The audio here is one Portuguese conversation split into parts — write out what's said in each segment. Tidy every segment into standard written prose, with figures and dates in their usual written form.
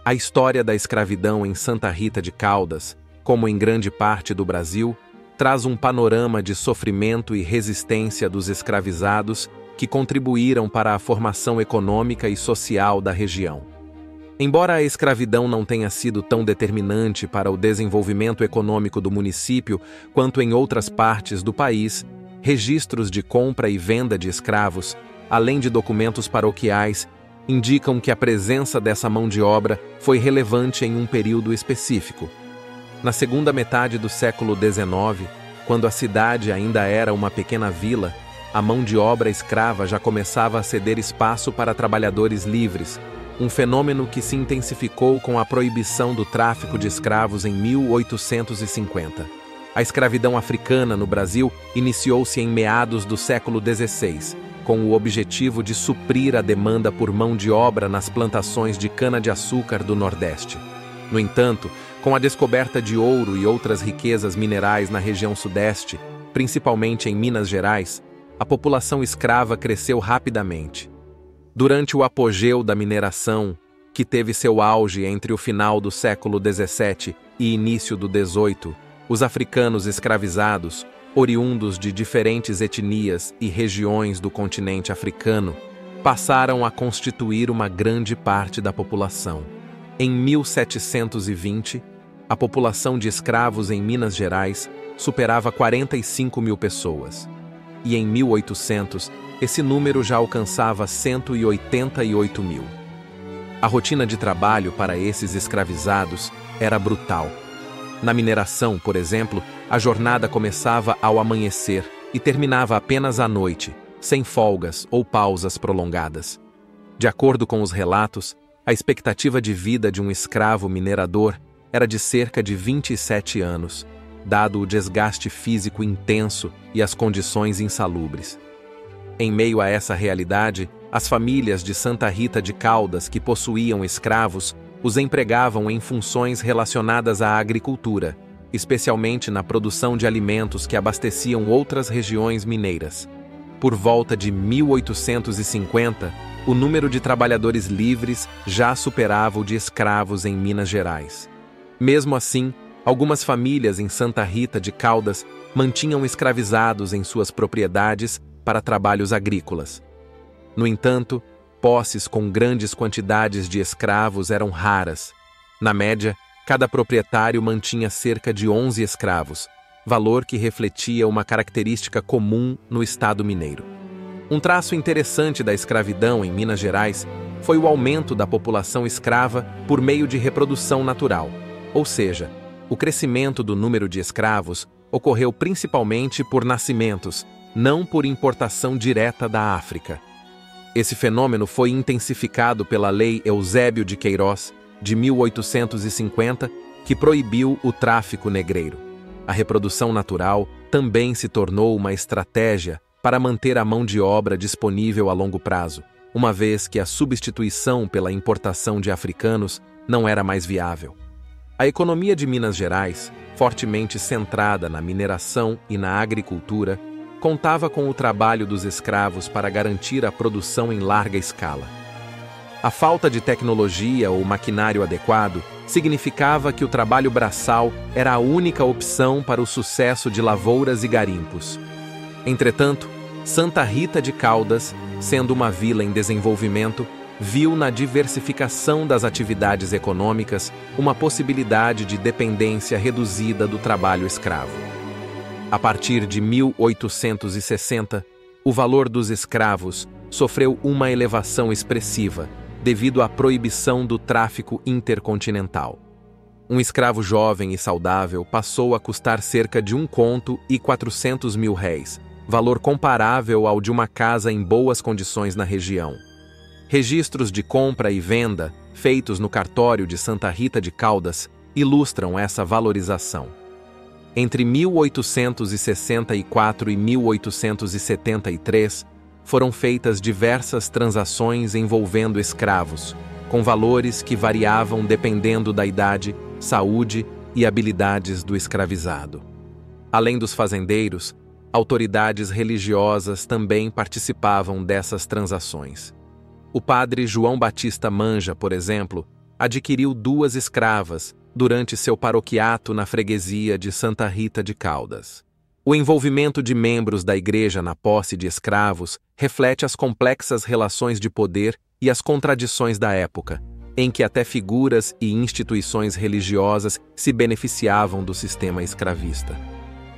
A história da escravidão em Santa Rita de Caldas, como em grande parte do Brasil, traz um panorama de sofrimento e resistência dos escravizados que contribuíram para a formação econômica e social da região. Embora a escravidão não tenha sido tão determinante para o desenvolvimento econômico do município quanto em outras partes do país, registros de compra e venda de escravos, além de documentos paroquiais, indicam que a presença dessa mão de obra foi relevante em um período específico. Na segunda metade do século XIX, quando a cidade ainda era uma pequena vila, a mão de obra escrava já começava a ceder espaço para trabalhadores livres, um fenômeno que se intensificou com a proibição do tráfico de escravos em 1850. A escravidão africana no Brasil iniciou-se em meados do século XVI, com o objetivo de suprir a demanda por mão de obra nas plantações de cana-de-açúcar do Nordeste. No entanto, com a descoberta de ouro e outras riquezas minerais na região Sudeste, principalmente em Minas Gerais, a população escrava cresceu rapidamente. Durante o apogeu da mineração, que teve seu auge entre o final do século XVII e início do XVIII, os africanos escravizados, oriundos de diferentes etnias e regiões do continente africano, passaram a constituir uma grande parte da população. Em 1720, a população de escravos em Minas Gerais superava 45 mil pessoas. E em 1800, esse número já alcançava 188 mil. A rotina de trabalho para esses escravizados era brutal. Na mineração, por exemplo, a jornada começava ao amanhecer e terminava apenas à noite, sem folgas ou pausas prolongadas. De acordo com os relatos, a expectativa de vida de um escravo minerador era de cerca de 27 anos, dado o desgaste físico intenso e as condições insalubres. Em meio a essa realidade, as famílias de Santa Rita de Caldas que possuíam escravos os empregavam em funções relacionadas à agricultura, especialmente na produção de alimentos que abasteciam outras regiões mineiras. Por volta de 1850, o número de trabalhadores livres já superava o de escravos em Minas Gerais. Mesmo assim, algumas famílias em Santa Rita de Caldas mantinham escravizados em suas propriedades para trabalhos agrícolas. No entanto, posses com grandes quantidades de escravos eram raras. Na média, cada proprietário mantinha cerca de 11 escravos, valor que refletia uma característica comum no estado mineiro. Um traço interessante da escravidão em Minas Gerais foi o aumento da população escrava por meio de reprodução natural, ou seja, o crescimento do número de escravos ocorreu principalmente por nascimentos, não por importação direta da África. Esse fenômeno foi intensificado pela Lei Eusébio de Queiroz, de 1850, que proibiu o tráfico negreiro. A reprodução natural também se tornou uma estratégia para manter a mão de obra disponível a longo prazo, uma vez que a substituição pela importação de africanos não era mais viável. A economia de Minas Gerais, fortemente centrada na mineração e na agricultura, contava com o trabalho dos escravos para garantir a produção em larga escala. A falta de tecnologia ou maquinário adequado significava que o trabalho braçal era a única opção para o sucesso de lavouras e garimpos. Entretanto, Santa Rita de Caldas, sendo uma vila em desenvolvimento, viu na diversificação das atividades econômicas uma possibilidade de dependência reduzida do trabalho escravo. A partir de 1860, o valor dos escravos sofreu uma elevação expressiva devido à proibição do tráfico intercontinental. Um escravo jovem e saudável passou a custar cerca de R$ 1,4 milhões, valor comparável ao de uma casa em boas condições na região. Registros de compra e venda, feitos no cartório de Santa Rita de Caldas, ilustram essa valorização. Entre 1864 e 1873, foram feitas diversas transações envolvendo escravos, com valores que variavam dependendo da idade, saúde e habilidades do escravizado. Além dos fazendeiros, autoridades religiosas também participavam dessas transações. O padre João Batista Manja, por exemplo, adquiriu 2 escravas durante seu paroquiato na freguesia de Santa Rita de Caldas. O envolvimento de membros da igreja na posse de escravos reflete as complexas relações de poder e as contradições da época, em que até figuras e instituições religiosas se beneficiavam do sistema escravista.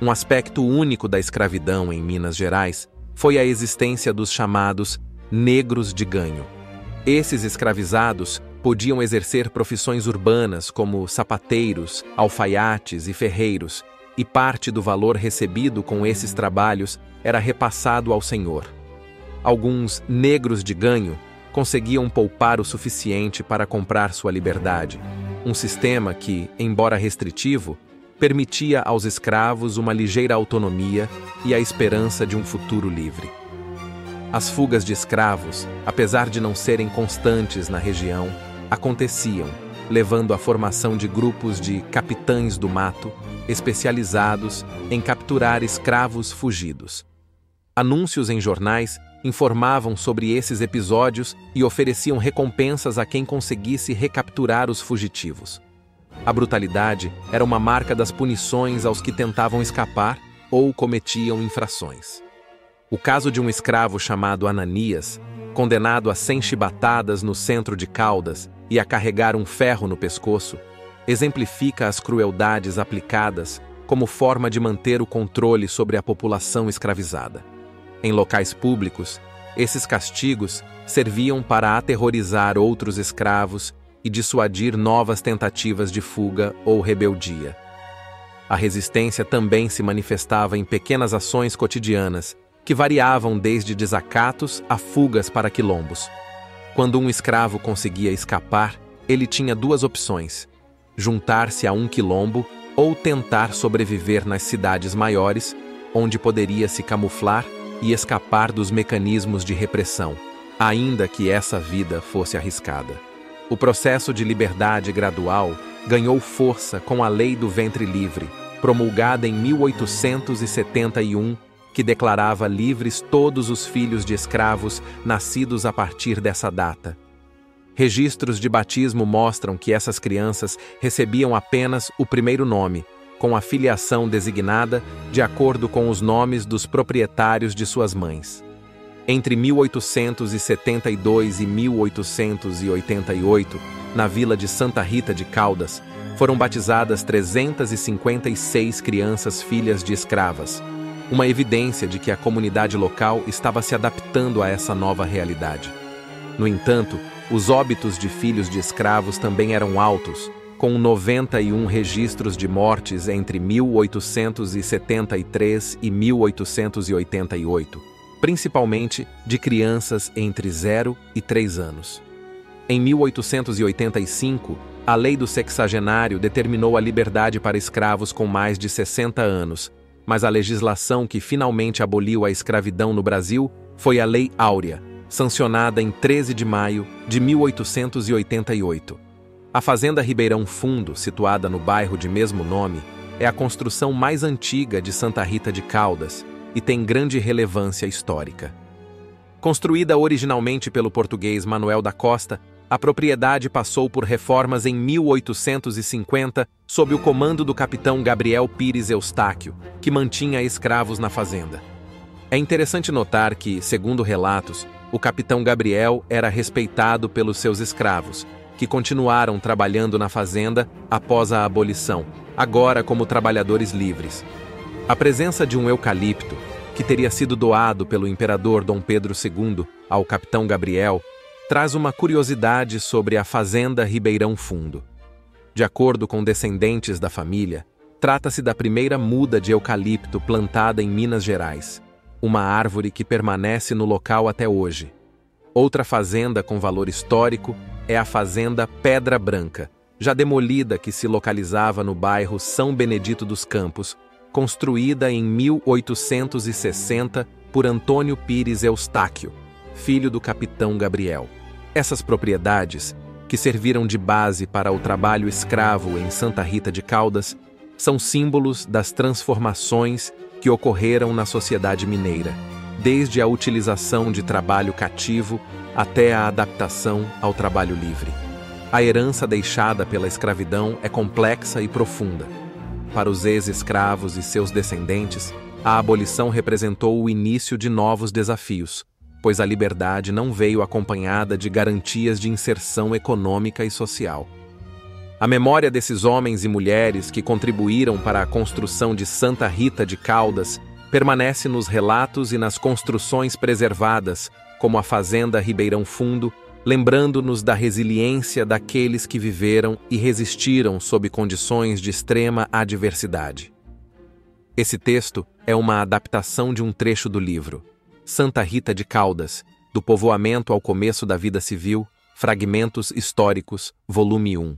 Um aspecto único da escravidão em Minas Gerais foi a existência dos chamados negros de ganho. Esses escravizados podiam exercer profissões urbanas como sapateiros, alfaiates e ferreiros, e parte do valor recebido com esses trabalhos era repassado ao senhor. Alguns negros de ganho conseguiam poupar o suficiente para comprar sua liberdade, um sistema que, embora restritivo, permitia aos escravos uma ligeira autonomia e a esperança de um futuro livre. As fugas de escravos, apesar de não serem constantes na região, aconteciam, levando à formação de grupos de capitães do mato, especializados em capturar escravos fugidos. Anúncios em jornais informavam sobre esses episódios e ofereciam recompensas a quem conseguisse recapturar os fugitivos. A brutalidade era uma marca das punições aos que tentavam escapar ou cometiam infrações. O caso de um escravo chamado Ananias, condenado a 100 chibatadas no centro de Caldas e a carregar um ferro no pescoço, exemplifica as crueldades aplicadas como forma de manter o controle sobre a população escravizada. Em locais públicos, esses castigos serviam para aterrorizar outros escravos e dissuadir novas tentativas de fuga ou rebeldia. A resistência também se manifestava em pequenas ações cotidianas, que variavam desde desacatos a fugas para quilombos. Quando um escravo conseguia escapar, ele tinha 2 opções: juntar-se a um quilombo ou tentar sobreviver nas cidades maiores, onde poderia se camuflar e escapar dos mecanismos de repressão, ainda que essa vida fosse arriscada. O processo de liberdade gradual ganhou força com a Lei do Ventre Livre, promulgada em 1871, que declarava livres todos os filhos de escravos nascidos a partir dessa data. Registros de batismo mostram que essas crianças recebiam apenas o primeiro nome, com a filiação designada de acordo com os nomes dos proprietários de suas mães. Entre 1872 e 1888, na vila de Santa Rita de Caldas, foram batizadas 356 crianças filhas de escravas, uma evidência de que a comunidade local estava se adaptando a essa nova realidade. No entanto, os óbitos de filhos de escravos também eram altos, com 91 registros de mortes entre 1873 e 1888. Principalmente de crianças entre 0 e 3 anos. Em 1885, a Lei do Sexagenário determinou a liberdade para escravos com mais de 60 anos, mas a legislação que finalmente aboliu a escravidão no Brasil foi a Lei Áurea, sancionada em 13 de maio de 1888. A Fazenda Ribeirão Fundo, situada no bairro de mesmo nome, é a construção mais antiga de Santa Rita de Caldas, e tem grande relevância histórica. Construída originalmente pelo português Manuel da Costa, a propriedade passou por reformas em 1850 sob o comando do capitão Gabriel Pires Eustáquio, que mantinha escravos na fazenda. É interessante notar que, segundo relatos, o capitão Gabriel era respeitado pelos seus escravos, que continuaram trabalhando na fazenda após a abolição, agora como trabalhadores livres. A presença de um eucalipto, que teria sido doado pelo imperador Dom Pedro II ao capitão Gabriel, traz uma curiosidade sobre a Fazenda Ribeirão Fundo. De acordo com descendentes da família, trata-se da primeira muda de eucalipto plantada em Minas Gerais, uma árvore que permanece no local até hoje. Outra fazenda com valor histórico é a Fazenda Pedra Branca, já demolida, que se localizava no bairro São Benedito dos Campos, construída em 1860 por Antônio Pires Eustáquio, filho do capitão Gabriel. Essas propriedades, que serviram de base para o trabalho escravo em Santa Rita de Caldas, são símbolos das transformações que ocorreram na sociedade mineira, desde a utilização de trabalho cativo até a adaptação ao trabalho livre. A herança deixada pela escravidão é complexa e profunda. Para os ex-escravos e seus descendentes, a abolição representou o início de novos desafios, pois a liberdade não veio acompanhada de garantias de inserção econômica e social. A memória desses homens e mulheres que contribuíram para a construção de Santa Rita de Caldas permanece nos relatos e nas construções preservadas, como a Fazenda Ribeirão Fundo, lembrando-nos da resiliência daqueles que viveram e resistiram sob condições de extrema adversidade. Esse texto é uma adaptação de um trecho do livro Santa Rita de Caldas, do povoamento ao começo da vida civil, Fragmentos Históricos, volume 1.